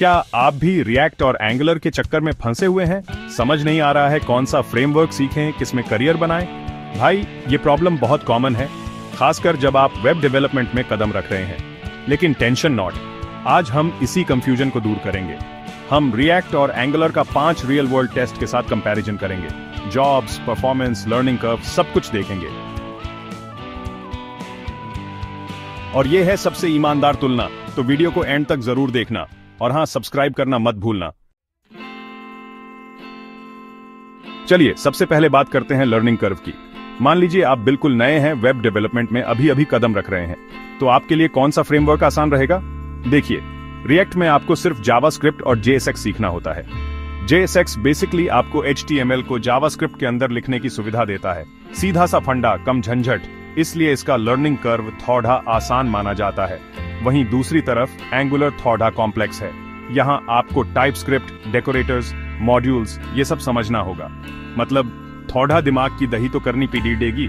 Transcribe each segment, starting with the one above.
क्या आप भी रिएक्ट और एंगुलर के चक्कर में फंसे हुए हैं? समझ नहीं आ रहा है कौन सा फ्रेमवर्क सीखें, किसमें करियर बनाएं? भाई, ये प्रॉब्लम बहुत कॉमन है, खासकर जब आप वेब डेवलपमेंट में कदम रख रहे हैं। लेकिन टेंशन नॉट, आज हम इसी कंफ्यूजन को दूर करेंगे। हम रिएक्ट और एंगुलर का 5 रियल वर्ल्ड टेस्ट के साथ कंपैरिजन करेंगे। जॉब्स, परफॉर्मेंस, लर्निंग कर्व, सब कुछ देखेंगे। और ये है सबसे ईमानदार तुलना, तो वीडियो को एंड तक जरूर देखना। और हां, सब्सक्राइब करना मत भूलना। चलिए, सबसे पहले बात करते हैं लर्निंग कर्व की। मान लीजिए आप बिल्कुल नए हैं, वेब डेवलपमेंट में अभी कदम रख रहे हैं, तो आपके लिए कौन सा फ्रेमवर्क आसान रहेगा? देखिए, रिएक्ट में आपको सिर्फ जावास्क्रिप्ट और जेएसएक्स सीखना होता है। जेएसएक्स बेसिकली आपको एचटीएमएल को जावास्क्रिप्ट के अंदर लिखने की सुविधा देता है। सीधा सा फंडा, कम झंझट, इसलिए इसका लर्निंग कर्व थोड़ा आसान माना जाता है। वहीं दूसरी तरफ एंगुलर थोड़ा कॉम्प्लेक्स है। यहां आपको टाइपस्क्रिप्ट, डेकोरेटर्स, मॉड्यूल्स, ये सब समझना होगा। मतलब थोड़ा दिमाग की दही तो करनी पड़ेगी।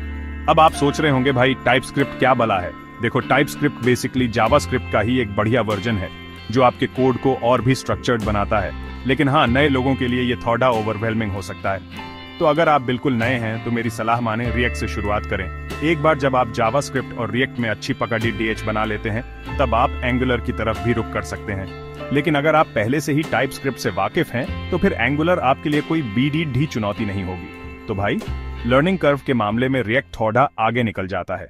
अब आप सोच रहे होंगे, भाई टाइपस्क्रिप्ट क्या बला है? देखो, टाइपस्क्रिप्ट बेसिकली जावास्क्रिप्ट का ही एक बढ़िया वर्जन है, जो आपके कोड को और भी स्ट्रक्चर्ड बनाता है। लेकिन हाँ, नए लोगों के लिए ये थोड़ा ओवरवेलमिंग हो सकता है। तो अगर आप बिल्कुल नए हैं तो मेरी सलाह माने, रिएक्ट से शुरुआत करें। एक बार जब आप जावास्क्रिप्ट और रिएक्ट में अच्छी पकड़ी डीएच बना लेते हैं, तब आप एंगुलर की तरफ भी रुख कर सकते हैं। लेकिन अगर आप पहले से ही टाइपस्क्रिप्ट से वाकिफ हैं, तो फिर एंगुलर आपके लिए कोई बीडी चुनौती नहीं होगी। तो भाई, लर्निंग कर्व के मामले में रिएक्ट थोड़ा आगे निकल जाता है।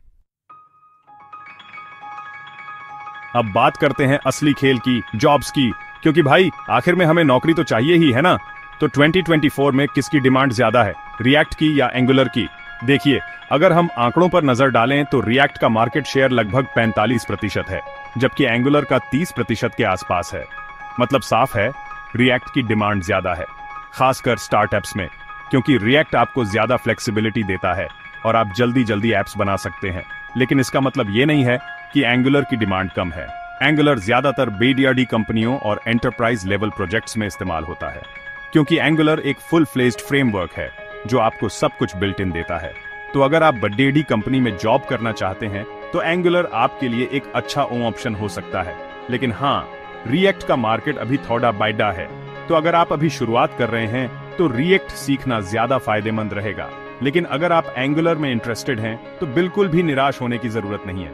अब बात करते हैं असली खेल की, जॉब्स की, क्योंकि भाई आखिर में हमें नौकरी तो चाहिए ही, है ना? तो 2024 में किसकी डिमांड ज्यादा है, रिएक्ट की या एंगुलर की? देखिए, अगर हम आंकड़ों पर नजर डालें तो रिएक्ट का मार्केट शेयर लगभग 45% है, जबकि एंगुलर का 30% के आसपास है। मतलब साफ है, रिएक्ट की डिमांड ज्यादा है, खासकर स्टार्टअप्स में, क्योंकि रिएक्ट आपको ज्यादा फ्लेक्सिबिलिटी देता है और आप जल्दी एप्स बना सकते हैं। लेकिन इसका मतलब ये नहीं है कि एंगुलर की डिमांड कम है। एंगुलर ज्यादातर बीडीआरडी कंपनियों और एंटरप्राइज लेवल प्रोजेक्ट्स में इस्तेमाल होता है, क्योंकि एंगुलर एक फुल फ्लेज्ड फ्रेमवर्क है जो आपको सब कुछ बिल्ट इन देता है। तो अगर आप बड़ी कंपनी में जॉब करना चाहते हैं तो एंगुलर आपके लिए एक अच्छा ऑप्शन हो सकता है। लेकिन हाँ, रिएक्ट का मार्केट अभी थोड़ा बाइडा है, तो अगर आप अभी शुरुआत कर रहे हैं तो रिएक्ट सीखना ज्यादा फायदेमंद रहेगा। लेकिन अगर आप एंगुलर में इंटरेस्टेड हैं तो बिल्कुल भी निराश होने की जरूरत नहीं है,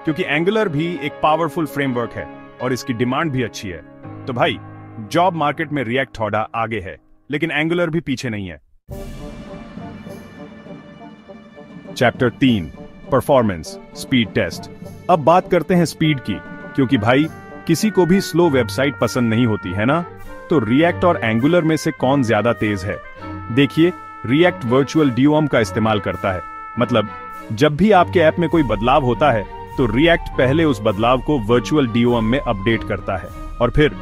क्योंकि एंगुलर भी एक पावरफुल फ्रेमवर्क है और इसकी डिमांड भी अच्छी है। तो भाई, जॉब मार्केट में रिएक्ट थोड़ा आगे है, लेकिन एंगुलर भी पीछे नहीं है। Chapter 3, performance speed test. अब बात करते हैं स्पीड की, क्योंकि भाई किसी को भी स्लो वेबसाइट पसंद नहीं होती, है ना? तो रिएक्ट और एंगुलर में से कौन ज्यादा तेज है? देखिए, रिएक्ट वर्चुअल डीओएम का इस्तेमाल करता है। मतलब जब भी आपके ऐप में कोई बदलाव होता है तो रिएक्ट पहले उस बदलाव को वर्चुअल डीओएम में अपडेट करता है, और फिर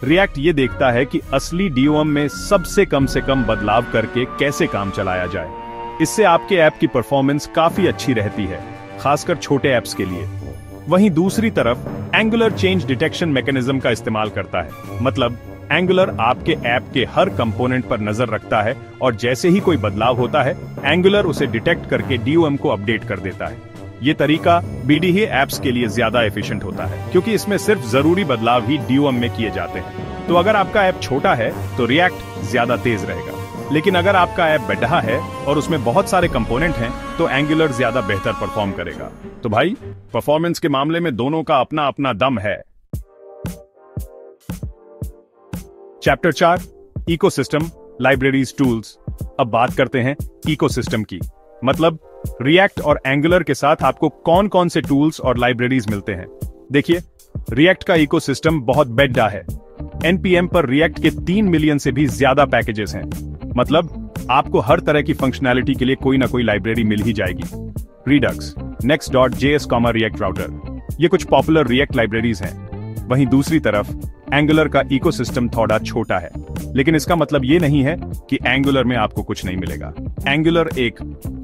रिएक्ट ये देखता है कि असली डीओएम में सबसे कम से कम बदलाव करके कैसे काम चलाया जाए। इससे आपके ऐप की परफॉर्मेंस काफी अच्छी रहती है, खासकर छोटे ऐप्स के लिए। वहीं दूसरी तरफ एंगुलर चेंज डिटेक्शन मैकेनिज्म का इस्तेमाल करता है। मतलब एंगुलर आपके ऐप के हर कंपोनेंट पर नजर रखता है और जैसे ही कोई बदलाव होता है, एंगुलर उसे डिटेक्ट करके डीओएम को अपडेट कर देता है। ये तरीका बीडीए ऐप्स के लिए ज्यादा एफिशिएंट होता है, क्योंकि इसमें सिर्फ जरूरी बदलाव ही डीओएम में किए जाते हैं। तो अगर आपका ऐप छोटा है तो रिएक्ट ज्यादा तेज रहेगा, लेकिन अगर आपका ऐप बड़ा है और उसमें बहुत सारे कंपोनेंट हैं तो एंगुलर ज्यादा बेहतर परफॉर्म करेगा। तो भाई, परफॉर्मेंस के मामले में दोनों का अपना अपना दम है। Chapter 4, ecosystem, libraries, tools. अब बात करते हैं इकोसिस्टम की। मतलब रिएक्ट और एंगुलर के साथ आपको कौन कौन से टूल्स और लाइब्रेरीज मिलते हैं। देखिए, रिएक्ट का इकोसिस्टम बहुत बड़ा है। एनपीएम पर रिएक्ट के 3 मिलियन से भी ज्यादा पैकेजेस हैं। मतलब आपको हर तरह की फंक्शनैलिटी के लिए कोई ना कोई लाइब्रेरी मिल ही जाएगी। रिडक्स, नेक्स्ट.js, रिएक्ट राउटर, ये कुछ पॉपुलर रिएक्ट लाइब्रेरीज हैं। वहीं दूसरी तरफ एंगुलर का इकोसिस्टम थोड़ा छोटा है, लेकिन इसका मतलब ये नहीं है कि एंगुलर में आपको कुछ नहीं मिलेगा। एंगुलर एक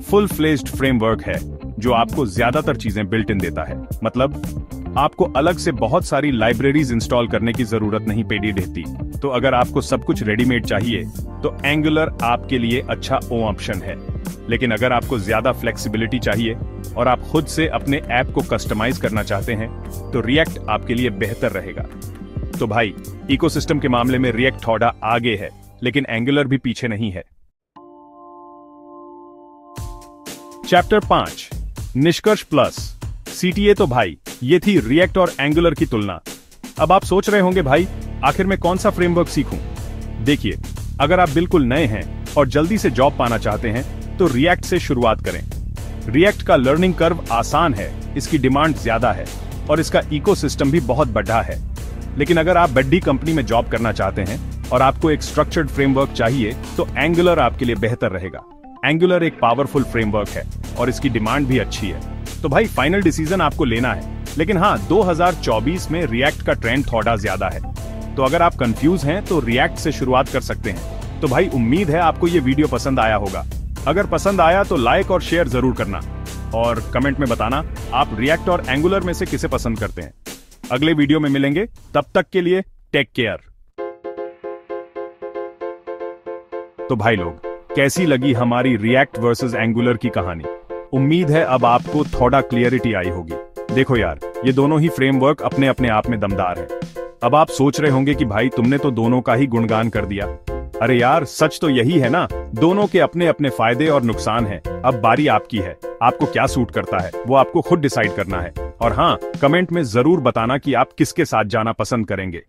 फुल फ्लेज्ड फ्रेमवर्क है जो आपको ज्यादातर चीजें बिल्ट इन देता है। मतलब आपको अलग से बहुत सारी लाइब्रेरीज इंस्टॉल करने की जरूरत नहीं पड़ती। तो अगर आपको सब कुछ रेडीमेड चाहिए तो एंगुलर आपके लिए अच्छा ऑप्शन है। लेकिन अगर आपको ज्यादा फ्लेक्सिबिलिटी चाहिए और आप खुद से अपने ऐप को कस्टमाइज करना चाहते हैं तो रिएक्ट आपके लिए बेहतर रहेगा। तो भाई, इकोसिस्टम के मामले में रिएक्ट थोड़ा आगे है, लेकिन एंगुलर भी पीछे नहीं है। चैप्टर 5 निष्कर्ष प्लस सीटीए। तो भाई ये थी रिएक्ट और एंगुलर की तुलना। अब आप सोच रहे होंगे भाई आखिर में कौन सा फ्रेमवर्क सीखूं? देखिए, अगर आप बिल्कुल नए हैं और जल्दी से जॉब पाना चाहते हैं तो रिएक्ट से शुरुआत करें। रिएक्ट का लर्निंग कर्व आसान है, इसकी डिमांड ज्यादा है और इसका इकोसिस्टम भी बहुत बड़ा है। लेकिन अगर आप बड़ी कंपनी में जॉब करना चाहते हैं और आपको एक स्ट्रक्चर्ड फ्रेमवर्क चाहिए तो एंगुलर आपके लिए बेहतर रहेगा। एंगुलर एक पावरफुल फ्रेमवर्क है और इसकी डिमांड भी अच्छी है। तो भाई फाइनल डिसीजन आपको लेना है। लेकिन हाँ, 2024 में रिएक्ट का ट्रेंड थोड़ा ज्यादा है, तो अगर आप कंफ्यूज हैं तो रिएक्ट से शुरुआत कर सकते हैं। तो भाई उम्मीद है आपको ये वीडियो पसंद आया होगा। अगर पसंद आया तो लाइक और शेयर जरूर करना और कमेंट में बताना आप रिएक्ट और एंगुलर में से किसे पसंद करते हैं। अगले वीडियो में मिलेंगे, तब तक के लिए टेक केयर। तो भाई लोग, कैसी लगी हमारी रिएक्ट वर्सेस एंगुलर की कहानी? उम्मीद है अब आपको थोड़ा क्लियरिटी आई होगी। देखो यार, ये दोनों ही फ्रेमवर्क अपने अपने आप में दमदार है। अब आप सोच रहे होंगे कि भाई तुमने तो दोनों का ही गुणगान कर दिया। अरे यार, सच तो यही है ना, दोनों के अपने अपने फायदे और नुकसान हैं। अब बारी आपकी है, आपको क्या सूट करता है वो आपको खुद डिसाइड करना है। और हाँ, कमेंट में जरूर बताना कि आप किसके साथ जाना पसंद करेंगे।